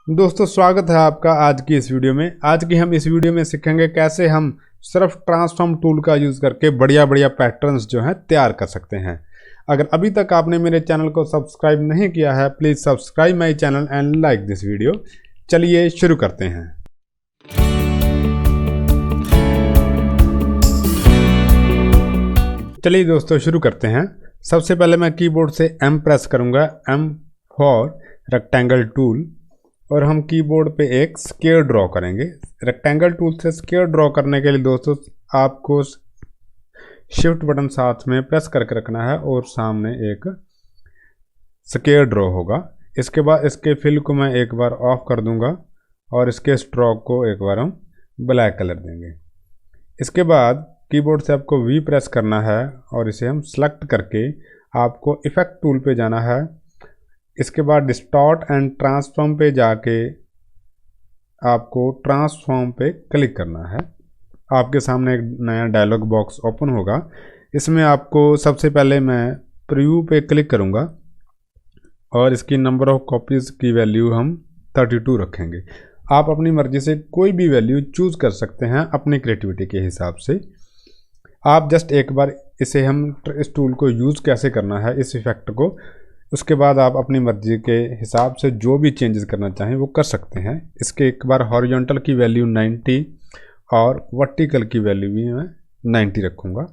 दोस्तों स्वागत है आपका आज की इस वीडियो में। आज की हम इस वीडियो में सीखेंगे कैसे हम सिर्फ ट्रांसफॉर्म टूल का यूज़ करके बढ़िया बढ़िया पैटर्न्स जो हैं तैयार कर सकते हैं। अगर अभी तक आपने मेरे चैनल को सब्सक्राइब नहीं किया है, please subscribe my channel and like this video. चलिए शुरू करते हैं। चलिए दोस्तों शुरू करते हैं। सबसे पहले मैं कीबोर्ड से M प्रेस करूंगा, M फॉर रेक्टेंगल टूल, और हम कीबोर्ड पे एक स्क्वायर ड्रॉ करेंगे। रेक्टेंगल टूल से स्क्वायर ड्रॉ करने के लिए दोस्तों आपको शिफ्ट बटन साथ में प्रेस करके रखना है और सामने एक स्क्वायर ड्रॉ होगा। इसके बाद इसके फिल को मैं एक बार ऑफ कर दूंगा और इसके स्ट्रोक को एक बार हम ब्लैक कलर देंगे। इसके बाद कीबोर्ड से आपको V प्रेस करना है और इसे हम सेलेक्ट करके आपको इफेक्ट टूल पे जाना है। इसके बाद डिस्टॉर्ट एंड ट्रांसफॉर्म पे जाके आपको ट्रांसफॉर्म पे क्लिक करना है। आपके सामने एक नया डायलॉग बॉक्स ओपन होगा। इसमें आपको सबसे पहले मैं प्रीव्यू पे क्लिक करूँगा और इसकी नंबर ऑफ कॉपीज़ की वैल्यू हम 32 रखेंगे। आप अपनी मर्ज़ी से कोई भी वैल्यू चूज़ कर सकते हैं अपनी क्रिएटिविटी के हिसाब से। आप जस्ट एक बार इसे हम इस टूल को यूज़ कैसे करना है इस इफेक्ट को, उसके बाद आप अपनी मर्ज़ी के हिसाब से जो भी चेंजेस करना चाहें वो कर सकते हैं। इसके एक बार हॉरिजॉन्टल की वैल्यू 90 और वर्टिकल की वैल्यू भी मैं 90 रखूँगा।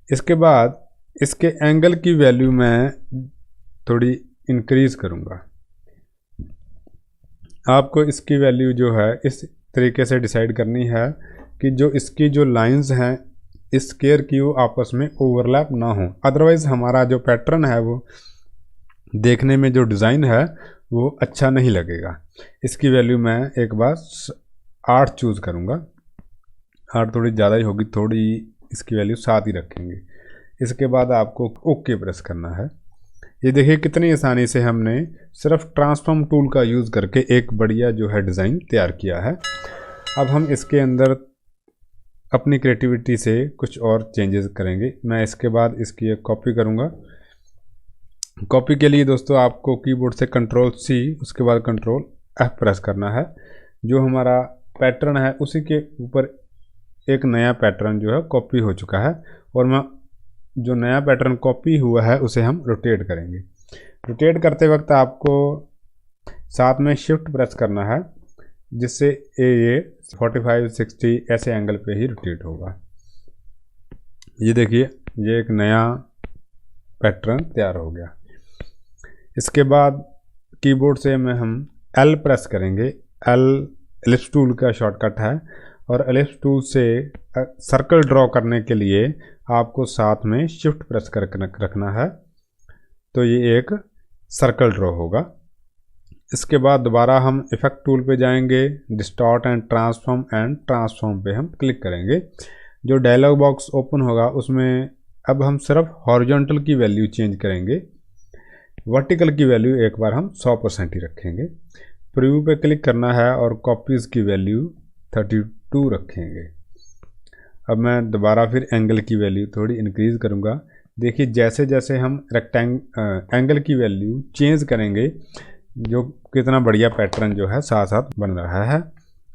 इसके बाद इसके एंगल की वैल्यू मैं थोड़ी इंक्रीज़ करूँगा। आपको इसकी वैल्यू जो है इस तरीके से डिसाइड करनी है कि जो इसकी जो लाइंस हैं इस स्क्वायर की वो आपस में ओवरलैप ना हो, अदरवाइज़ हमारा जो पैटर्न है वो देखने में जो डिज़ाइन है वो अच्छा नहीं लगेगा। इसकी वैल्यू मैं एक बार 8 चूज़ करूँगा। 8 थोड़ी ज़्यादा ही होगी, थोड़ी इसकी वैल्यू 7 ही रखेंगे। इसके बाद आपको ओके प्रेस करना है। ये देखिए कितनी आसानी से हमने सिर्फ ट्रांसफॉर्म टूल का यूज़ करके एक बढ़िया जो है डिज़ाइन तैयार किया है। अब हम इसके अंदर अपनी क्रिएटिविटी से कुछ और चेंजेस करेंगे। मैं इसके बाद इसकी एक कॉपी करूँगा। कॉपी के लिए दोस्तों आपको कीबोर्ड से Ctrl+C उसके बाद Ctrl+F प्रेस करना है। जो हमारा पैटर्न है उसी के ऊपर एक नया पैटर्न जो है कॉपी हो चुका है, और मैं जो नया पैटर्न कॉपी हुआ है उसे हम रोटेट करेंगे। रोटेट करते वक्त आपको साथ में शिफ्ट प्रेस करना है, जिससे ये 45-60 ऐसे एंगल पे ही रोटेट होगा। ये देखिए ये एक नया पैटर्न तैयार हो गया। इसके बाद कीबोर्ड से हम L प्रेस करेंगे। L एलिप्स टूल का शॉर्टकट है, और एलिप्स टूल से सर्कल ड्रॉ करने के लिए आपको साथ में शिफ्ट प्रेस करके रखना है, तो ये एक सर्कल ड्रॉ होगा। इसके बाद दोबारा हम इफेक्ट टूल पे जाएंगे, डिस्टॉर्ट एंड ट्रांसफॉर्म पे हम क्लिक करेंगे। जो डायलॉग बॉक्स ओपन होगा उसमें अब हम सिर्फ हॉरिजॉन्टल की वैल्यू चेंज करेंगे, वर्टिकल की वैल्यू एक बार हम 100% ही रखेंगे। प्रीव्यू पे क्लिक करना है और कॉपीज़ की वैल्यू 32 रखेंगे। अब मैं दोबारा फिर एंगल की वैल्यू थोड़ी इंक्रीज़ करूँगा। देखिए जैसे जैसे हम एंगल की वैल्यू चेंज करेंगे, जो कितना बढ़िया पैटर्न जो है साथ साथ बन रहा है।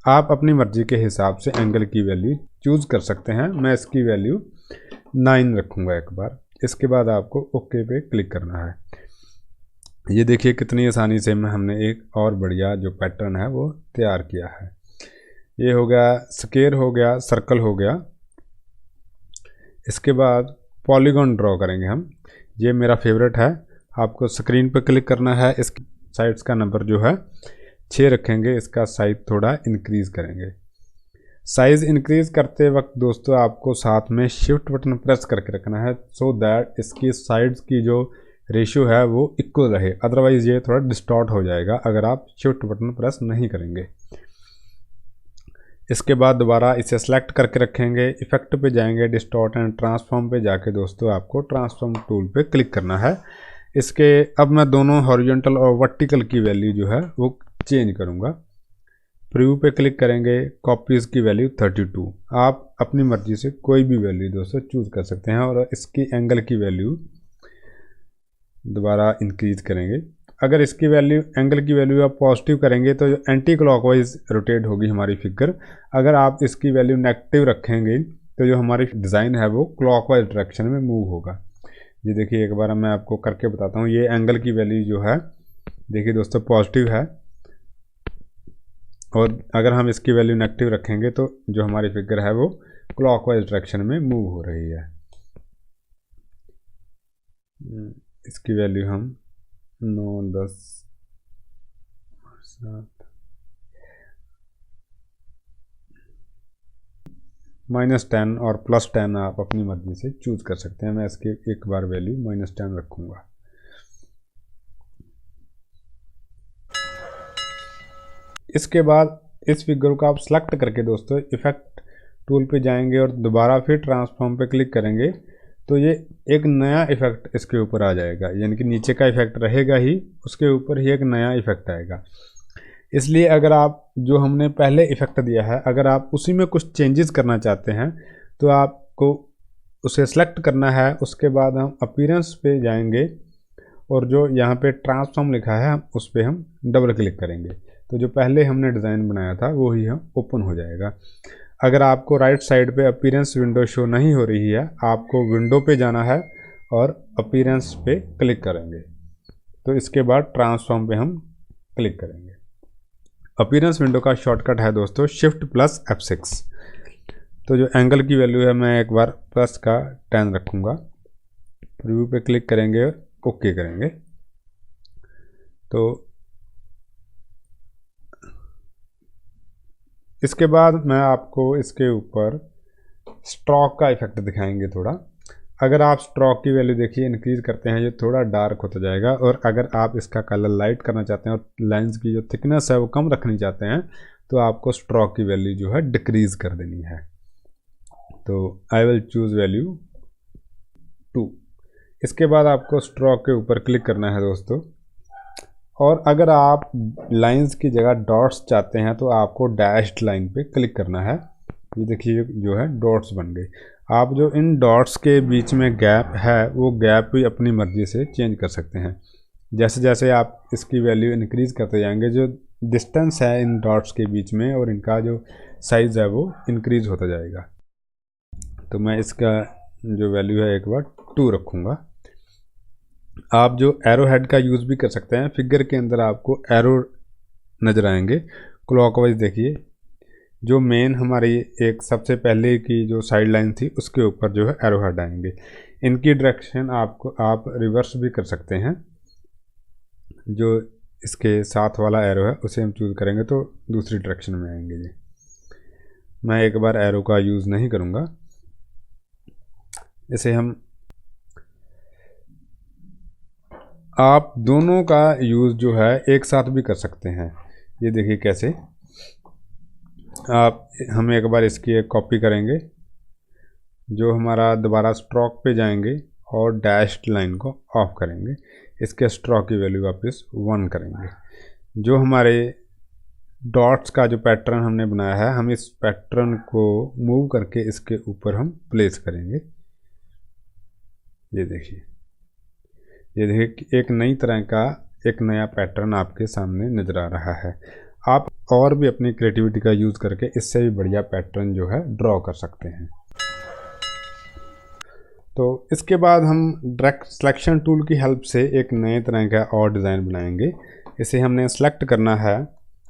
आप अपनी मर्ज़ी के हिसाब से एंगल की वैल्यू चूज़ कर सकते हैं। मैं इसकी वैल्यू 9 रखूँगा एक बार। इसके बाद आपको ओके पे क्लिक करना है। ये देखिए कितनी आसानी से हमने एक और बढ़िया जो पैटर्न है वो तैयार किया है। ये हो गया स्क्वायर, हो गया सर्कल, हो गया। इसके बाद पॉलीगॉन ड्रॉ करेंगे हम। ये मेरा फेवरेट है। आपको स्क्रीन पर क्लिक करना है। इसकी साइड्स का नंबर जो है 6 रखेंगे। इसका साइज थोड़ा इंक्रीज़ करेंगे। साइज़ इंक्रीज़ करते वक्त दोस्तों आपको साथ में शिफ्ट बटन प्रेस करके रखना है, सो दैट इसकी साइड्स की जो रेशियो है वो इक्वल रहे, अदरवाइज़ ये थोड़ा डिस्टॉर्ट हो जाएगा अगर आप शिफ्ट बटन प्रेस नहीं करेंगे। इसके बाद दोबारा इसे सेलेक्ट करके रखेंगे, इफेक्ट पे जाएंगे, डिस्टॉर्ट एंड ट्रांसफॉर्म पे जाके दोस्तों आपको ट्रांसफॉर्म टूल पे क्लिक करना है। इसके अब मैं दोनों हॉरिजॉन्टल और वर्टिकल की वैल्यू जो है वो चेंज करूँगा। प्रीव्यू पे क्लिक करेंगे, कॉपीज़ की वैल्यू 32। आप अपनी मर्ज़ी से कोई भी वैल्यू दोस्तों चूज़ कर सकते हैं, और इसकी एंगल की वैल्यू दोबारा इंक्रीज़ करेंगे अगर इसकी वैल्यू, एंगल की वैल्यू आप पॉजिटिव करेंगे तो एंटी क्लॉकवाइज रोटेट होगी हमारी फिगर। अगर आप इसकी वैल्यू नेगेटिव रखेंगे तो जो हमारी डिज़ाइन है वो क्लॉकवाइज डायरेक्शन में मूव होगा। ये देखिए, एक बार मैं आपको करके बताता हूँ। ये एंगल की वैल्यू जो है देखिए दोस्तों पॉजिटिव है, और अगर हम इसकी वैल्यू नेगेटिव रखेंगे तो जो हमारी फिगर है वो क्लॉकवाइज डायरेक्शन में मूव हो रही है। इसकी वैल्यू हम 9, 10, 7, -10 और +10 आप अपनी मर्जी से चूज कर सकते हैं। मैं इसकी एक बार वैल्यू -10 रखूँगा। इसके बाद इस फिगर को आप सेलेक्ट करके दोस्तों इफेक्ट टूल पे जाएंगे और दोबारा फिर ट्रांसफॉर्म पे क्लिक करेंगे तो ये एक नया इफेक्ट इसके ऊपर आ जाएगा। यानी कि नीचे का इफेक्ट रहेगा ही, उसके ऊपर ही एक नया इफेक्ट आएगा। इसलिए अगर आप जो हमने पहले इफेक्ट दिया है, अगर आप उसी में कुछ चेंजेस करना चाहते हैं तो आपको उसे सेलेक्ट करना है। उसके बाद हम अपीयरेंस पे जाएंगे और जो यहाँ पे ट्रांसफॉर्म लिखा है उस पर हम डबल क्लिक करेंगे तो जो पहले हमने डिज़ाइन बनाया था वो ही हम ओपन हो जाएगा। अगर आपको राइट साइड पे अपीयरेंस विंडो शो नहीं हो रही है, आपको विंडो पे जाना है और अपीयरेंस पे क्लिक करेंगे। तो इसके बाद ट्रांसफॉर्म पे हम क्लिक करेंगे। अपीयरेंस विंडो का शॉर्टकट है दोस्तों Shift+F6। तो जो एंगल की वैल्यू है मैं एक बार +10 रखूँगा। प्रीव्यू पे क्लिक करेंगे और ओके करेंगे। तो इसके बाद मैं आपको इसके ऊपर स्ट्रोक का इफेक्ट दिखाएंगे थोड़ा। अगर आप स्ट्रोक की वैल्यू देखिए इंक्रीज करते हैं ये थोड़ा डार्क होता जाएगा, और अगर आप इसका कलर लाइट करना चाहते हैं और लाइंस की जो थिकनेस है वो कम रखनी चाहते हैं तो आपको स्ट्रोक की वैल्यू जो है डिक्रीज कर देनी है। तो आई विल चूज वैल्यू 2। इसके बाद आपको स्ट्रोक के ऊपर क्लिक करना है दोस्तों, और अगर आप लाइंस की जगह डॉट्स चाहते हैं तो आपको डैश्ड लाइन पे क्लिक करना है। ये देखिए जो है डॉट्स बन गए। आप जो इन डॉट्स के बीच में गैप है वो गैप भी अपनी मर्जी से चेंज कर सकते हैं। जैसे जैसे आप इसकी वैल्यू इंक्रीज करते जाएंगे जो डिस्टेंस है इन डॉट्स के बीच में और इनका जो साइज़ है वो इंक्रीज होता जाएगा। तो मैं इसका जो वैल्यू है एक बार 2 रखूँगा। आप जो एरो हेड का यूज़ भी कर सकते हैं। फिगर के अंदर आपको एरो नज़र आएंगे क्लॉकवाइज। देखिए जो मेन हमारी एक सबसे पहले की जो साइड लाइन थी उसके ऊपर जो है एरो हेड आएंगे। इनकी डायरेक्शन आप रिवर्स भी कर सकते हैं। जो इसके साथ वाला एरो है उसे हम चूज़ करेंगे तो दूसरी डायरेक्शन में आएंगे। ये मैं एक बार एरो का यूज़ नहीं करूँगा। इसे हम आप दोनों का यूज़ जो है एक साथ भी कर सकते हैं। ये देखिए कैसे हम एक बार इसकी एक कॉपी करेंगे। जो हमारा दोबारा स्ट्रोक पे जाएंगे और डैश्ड लाइन को ऑफ करेंगे। इसके स्ट्रोक की वैल्यू वापस 1 करेंगे। जो हमारे डॉट्स का जो पैटर्न हमने बनाया है हम इस पैटर्न को मूव करके इसके ऊपर हम प्लेस करेंगे। ये देखिए एक नई तरह का एक नया पैटर्न आपके सामने नज़र आ रहा है। आप और भी अपनी क्रिएटिविटी का यूज़ करके इससे भी बढ़िया पैटर्न जो है ड्रॉ कर सकते हैं। तो इसके बाद हम डायरेक्ट सिलेक्शन टूल की हेल्प से एक नए तरह का और डिज़ाइन बनाएंगे। इसे हमने सेलेक्ट करना है।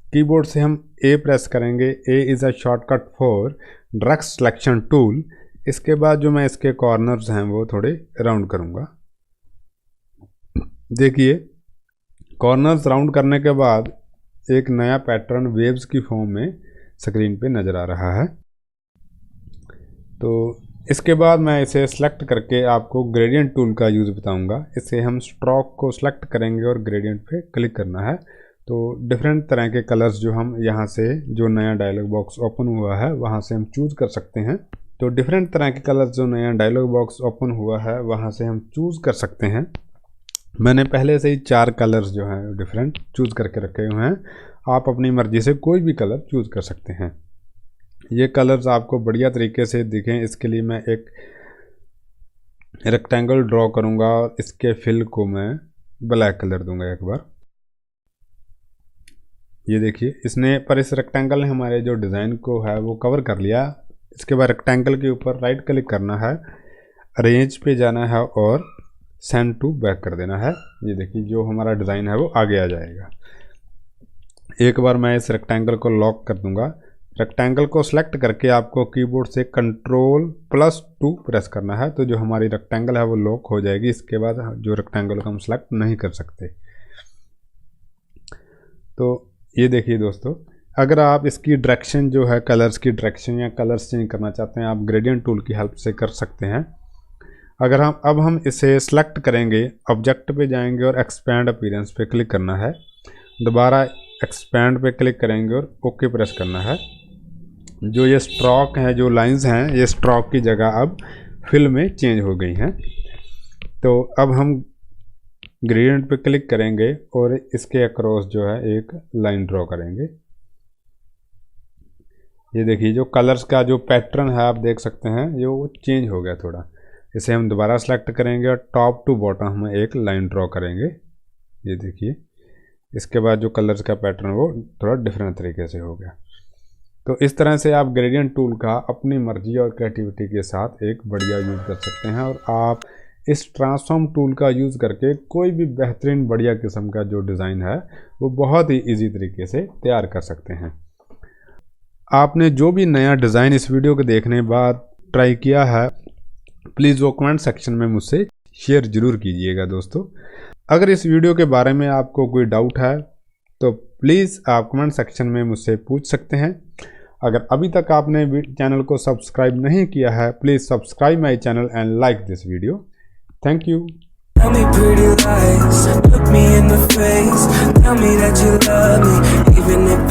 कीबोर्ड से हम A प्रेस करेंगे। A is a shortcut for direct selection tool. इसके बाद जो मैं इसके कॉर्नर्स हैं वो थोड़े राउंड करूँगा। देखिए कॉर्नर्स राउंड करने के बाद एक नया पैटर्न वेव्स की फॉर्म में स्क्रीन पे नज़र आ रहा है। तो इसके बाद मैं इसे सेलेक्ट करके आपको ग्रेडियंट टूल का यूज़ बताऊंगा। इसे हम स्ट्रोक को सेलेक्ट करेंगे और ग्रेडियंट पे क्लिक करना है। तो डिफरेंट तरह के कलर्स जो हम यहाँ से जो नया डायलॉग बॉक्स ओपन हुआ है वहाँ से हम चूज़ कर सकते हैं। तो डिफरेंट तरह के कलर्स जो नया डायलॉग बॉक्स ओपन हुआ है वहाँ से हम चूज़ कर सकते हैं। मैंने पहले से ही 4 कलर्स जो हैं डिफरेंट चूज़ करके रखे हुए हैं। आप अपनी मर्ज़ी से कोई भी कलर चूज़ कर सकते हैं। ये कलर्स आपको बढ़िया तरीके से दिखें इसके लिए मैं एक रेक्टेंगल ड्रॉ करूँगा और इसके फिल को मैं ब्लैक कलर दूंगा एक बार। ये देखिए इसने पर इस रेक्टेंगल ने हमारे जो डिज़ाइन को है वो कवर कर लिया। इसके बाद रेक्टेंगल के ऊपर राइट क्लिक करना है, अरेंज पे जाना है और सेंड टू बैक कर देना है। ये देखिए जो हमारा डिज़ाइन है वो आगे आ जाएगा। एक बार मैं इस रेक्टेंगल को लॉक कर दूंगा। रेक्टेंगल को सिलेक्ट करके आपको कीबोर्ड से Ctrl+2 प्रेस करना है, तो जो हमारी रेक्टेंगल है वो लॉक हो जाएगी। इसके बाद जो रेक्टेंगल को हम सिलेक्ट नहीं कर सकते। तो ये देखिए दोस्तों, अगर आप इसकी डायरेक्शन जो है, कलर्स की डायरेक्शन या कलर्स चेंज करना चाहते हैं, आप ग्रेडियंट टूल की हेल्प से कर सकते हैं। अगर हम इसे सेलेक्ट करेंगे, ऑब्जेक्ट पे जाएंगे और एक्सपैंड अपीयरेंस पे क्लिक करना है। दोबारा एक्सपैंड पे क्लिक करेंगे और ओके प्रेस करना है। जो ये स्ट्रोक है, जो लाइंस हैं, ये स्ट्रोक की जगह अब फिल में चेंज हो गई हैं। तो अब हम ग्रेडियंट पे क्लिक करेंगे और इसके अक्रॉस जो है एक लाइन ड्रॉ करेंगे। ये देखिए जो कलर्स का जो पैटर्न है आप देख सकते हैं, ये वो चेंज हो गया थोड़ा। इसे हम दोबारा सेलेक्ट करेंगे और टॉप टू बॉटम हम एक लाइन ड्रॉ करेंगे। ये देखिए इसके बाद जो कलर्स का पैटर्न वो थोड़ा डिफरेंट तरीके से हो गया। तो इस तरह से आप ग्रेडियंट टूल का अपनी मर्जी और क्रिएटिविटी के साथ एक बढ़िया यूज़ कर सकते हैं और आप इस ट्रांसफॉर्म टूल का यूज़ करके कोई भी बेहतरीन बढ़िया किस्म का जो डिज़ाइन है वो बहुत ही इजी तरीके से तैयार कर सकते हैं। आपने जो भी नया डिज़ाइन इस वीडियो को देखने बाद ट्राई किया है, प्लीज़ वो कमेंट सेक्शन में मुझसे शेयर ज़रूर कीजिएगा दोस्तों। अगर इस वीडियो के बारे में आपको कोई डाउट है तो प्लीज़ आप कमेंट सेक्शन में मुझसे पूछ सकते हैं। अगर अभी तक आपने चैनल को सब्सक्राइब नहीं किया है, please subscribe my channel and like this video. Thank you. Tell me pretty lies, look me in the face, tell me that you love me, even if